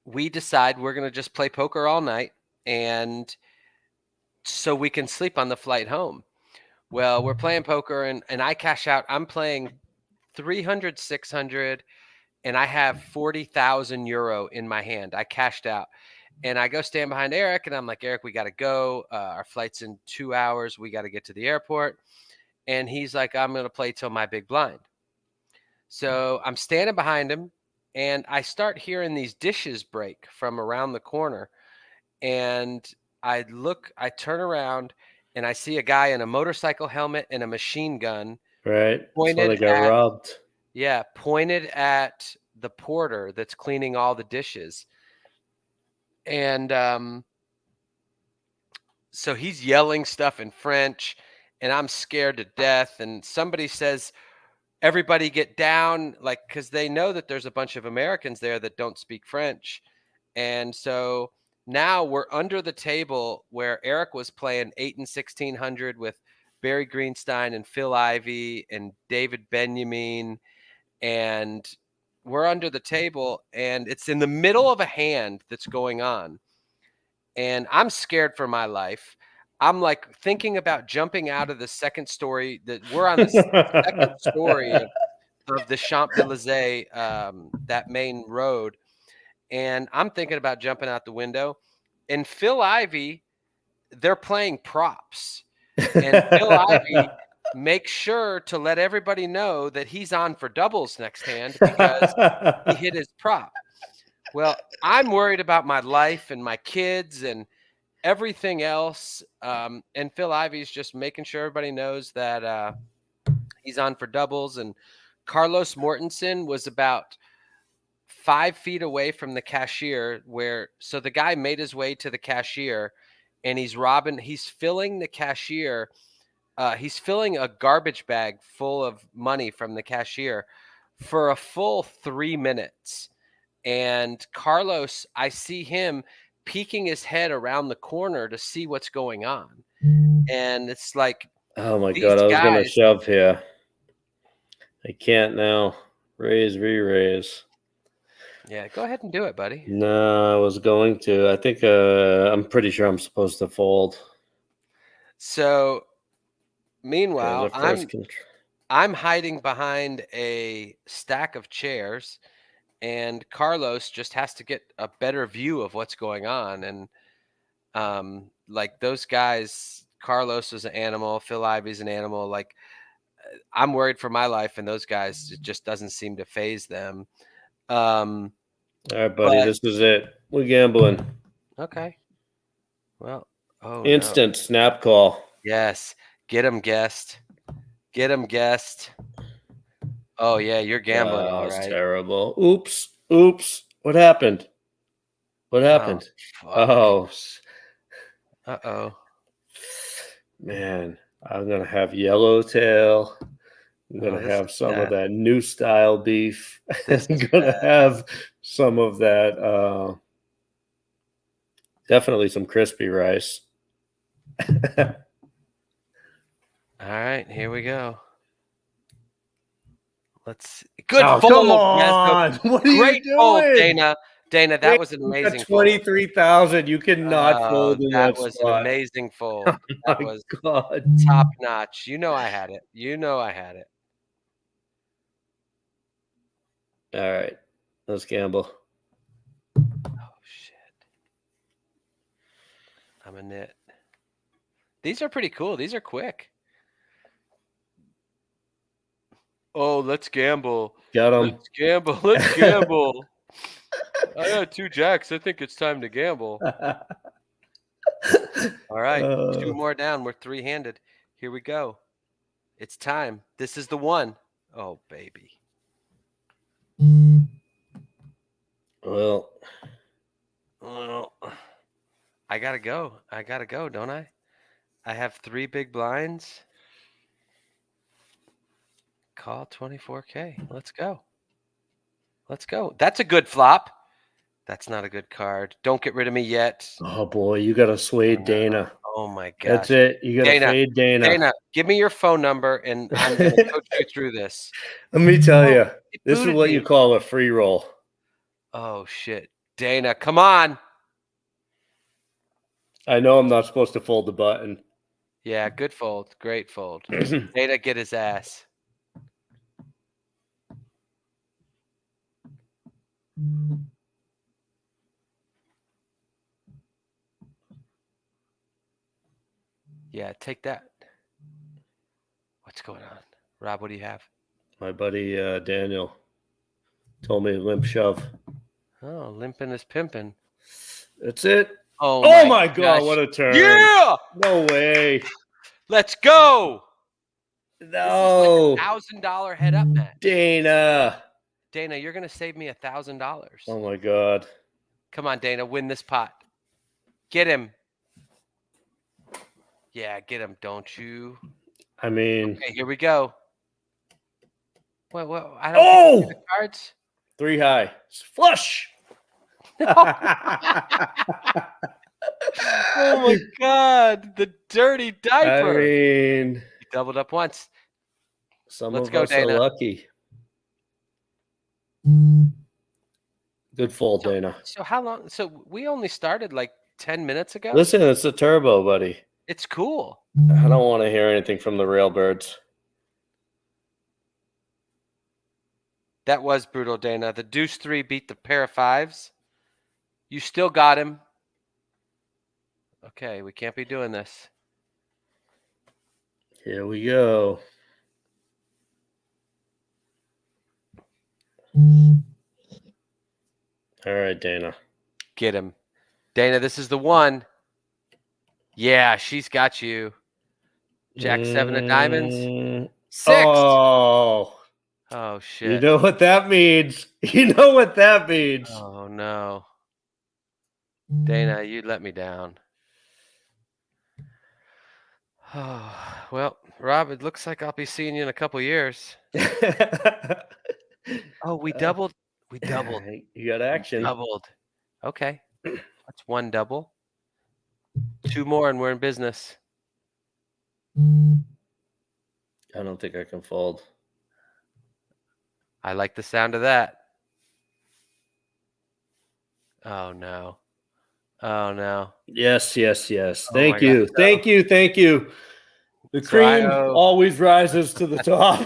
we decide we're going to just play poker all night, and so we can sleep on the flight home. Well, we're playing poker, and I cash out. I'm playing 300, 600, and I have 40,000 euro in my hand. I cashed out. And I go stand behind Eric, and I'm like, Eric, we got to go. Our flight's in 2 hours. We got to get to the airport. And he's like, I'm going to play till my big blind. So I'm standing behind him, and I start hearing these dishes break from around the corner. And I turn around, and I see a guy in a motorcycle helmet and a machine gun
Right? That's why
pointed
they got
at,
robbed.
pointed at the porter that's cleaning all the dishes. And so he's yelling stuff in French, and I'm scared to death. And somebody says, everybody get down, like, because they know that there's a bunch of Americans there that don't speak French. And so now we're under the table where Eric was playing 8 and 1600 with Barry Greenstein and Phil Ivey and David Benjamin. And we're under the table, and it's in the middle of a hand that's going on. And I'm scared for my life. I'm like thinking about jumping out of the second story. That we're on the second story of the Champs Elysees, that main road, and I'm thinking about jumping out the window. And Phil Ivey, they're playing props, and Phil Ivey makes sure to let everybody know that he's on for doubles next hand because he hit his prop. Well, I'm worried about my life and my kids and everything else. And Phil Ivey's just making sure everybody knows that he's on for doubles. And Carlos Mortensen was about 5 feet away from the cashier so the guy made his way to the cashier and he's filling the cashier. He's filling a garbage bag full of money from the cashier for a full 3 minutes. And Carlos, I see him peeking his head around the corner to see what's going on. And it's like,
oh my
these
God, I was going to
guys,
shove here. I can't now. Raise, re-raise.
yeah, go ahead and do it, buddy.
No, I was going to. I think I'm pretty sure I'm supposed to fold.
So meanwhile,
Okay, the first
I'm hiding behind a stack of chairs, and Carlos just has to get a better view of what's going on. And like those guys, Carlos is an animal, Phil Ivey's an animal. Like I'm worried for my life, and those guys, it just doesn't seem to phase them.
All right, buddy, this is it. We're gambling.
Okay. Well,
instant snap call.
Yes, get him, guest. Get him, guest. Oh yeah, you're gambling. All right.
Terrible. Oops. What happened? Oh.
Uh-oh.
Man, I'm gonna have yellowtail. I'm gonna have some of that new style beef. I'm gonna have some of that. Definitely some crispy rice.
All right, here we go. Let's good fold.
Come on. What are
Great
you doing?
Fold, Dana. Dana, that was an amazing
23,000. You cannot fold in that
was
spot.
an amazing fold.
Oh
that
my
was
God.
top notch. You know I had it.
All right. Let's gamble.
Oh shit. I'm a nit. These are pretty cool. These are quick. Oh, let's gamble.
Got him.
Let's gamble. I got 2 jacks. I think it's time to gamble. All right. 2 more down. We're 3-handed. Here we go. It's time. This is the one. Oh, baby.
Well,
I got to go, don't I? I have 3 big blinds. Call 24K. Let's go. That's a good flop. That's not a good card. Don't get rid of me yet.
oh boy, you got to sway Dana.
Oh my gosh.
That's it. You got to fade Dana.
Dana, give me your phone number and I'm going to coach you through this.
Let me tell you, this is what you call a free roll.
Oh shit. Dana, come on.
I know I'm not supposed to fold the button.
Yeah, good fold. Great fold. Dana, get his ass. Yeah, take that. What's going on? Rob, what do you have?
My buddy Daniel told me limp shove.
Oh, limping is pimping.
That's it.
Oh
my God, what a turn.
Yeah!
No way.
Let's go.
No.
This is like $1,000 head up match.
Dana,
you're going to save me $1,000.
Oh my God.
Come on, Dana, win this pot. Get him. Yeah, get him, don't you?
I mean.
Okay, here we go. Well, I don't think the cards.
3 high. Flush.
Oh my God, the dirty diaper.
I mean,
He doubled up once.
Let's go, Dana. Are lucky. Good fold, Dana.
So how long? So we only started like 10 minutes ago?
Listen, it's a turbo, buddy.
It's cool.
I don't want to hear anything from the railbirds.
That was brutal, Dana. The deuce 3 beat the pair of 5s. You still got him. Okay, we can't be doing this.
Here we go. All right, Dana.
Get him. Dana, this is the one. Yeah, she's got you. Jack 7 of diamonds. 6.
Oh.
Oh shit.
You know what that means. You know what that means.
Oh no. Dana, you let me down. Oh, well, Rob, it looks like I'll be seeing you in a couple years. Oh, we doubled. We doubled.
You got action.
Doubled. Okay. That's one double. 2 more and we're in business.
I don't think I can fold.
I like the sound of that. Oh no. Oh no.
Yes.
Oh
Thank
my
you.
God,
Thank you. The
So I
cream
owe
always rises to the top.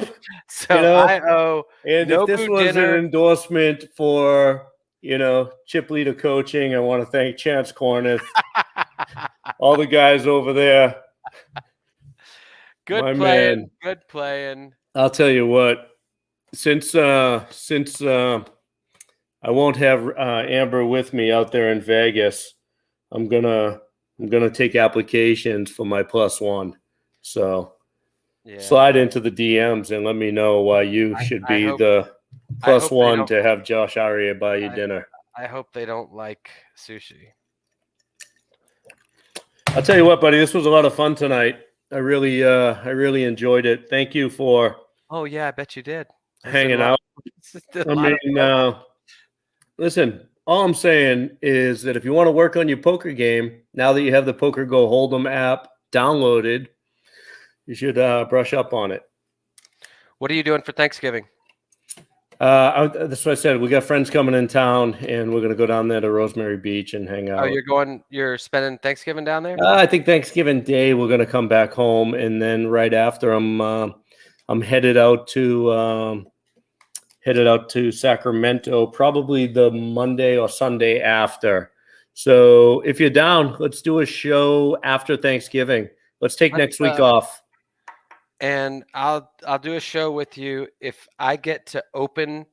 so I owe
And if this
Nobu
was
dinner.
an endorsement for, chip leader coaching, I want to thank Chance Corneth, all the guys over there.
Good
My
playing.
man.
Good playing.
I'll tell you what. Since I won't have Amber with me out there in Vegas, I'm gonna take applications for my +1. So slide into the DMs and let me know why you should be the +1 to have Josh Arieh buy you dinner.
I hope they don't like sushi.
I'll tell you what, buddy, this was a lot of fun tonight. I really enjoyed it. Thank you for
Oh yeah, I bet you did.
hanging out. Listen, all I'm saying is that if you want to work on your poker game, now that you have the Poker Go Hold'em app downloaded, you should brush up on it.
What are you doing for Thanksgiving?
That's what I said. We got friends coming in town, and we're gonna go down there to Rosemary Beach and hang out.
Oh, you're spending Thanksgiving down there?
I think Thanksgiving Day we're gonna come back home, and then right after I'm headed out to Sacramento, probably the Monday or Sunday after. So if you're down, let's do a show after Thanksgiving. Let's take next week off.
And I'll do a show with you if I get to open,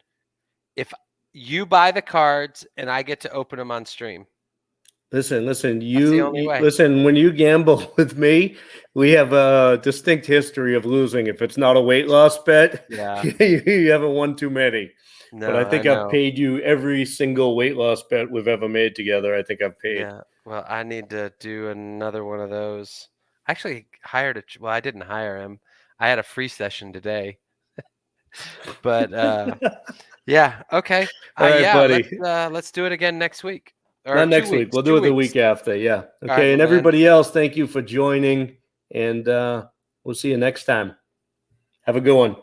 if you buy the cards and I get to open them on stream.
Listen, listen, when you gamble with me, we have a distinct history of losing. If it's not a weight loss bet,
yeah,
you haven't won too many.
No,
but I think I've paid you every single weight loss bet we've ever made together. I think I've paid.
Yeah. Well, I need to do another one of those. I actually hired I didn't hire him. I had a free session today. But yeah, okay.
All right, buddy.
Let's do it again next week. Or
not next week. We'll do it the week after. Yeah. Okay.
Right,
and everybody else, thank you for joining. And we'll see you next time. Have a good one.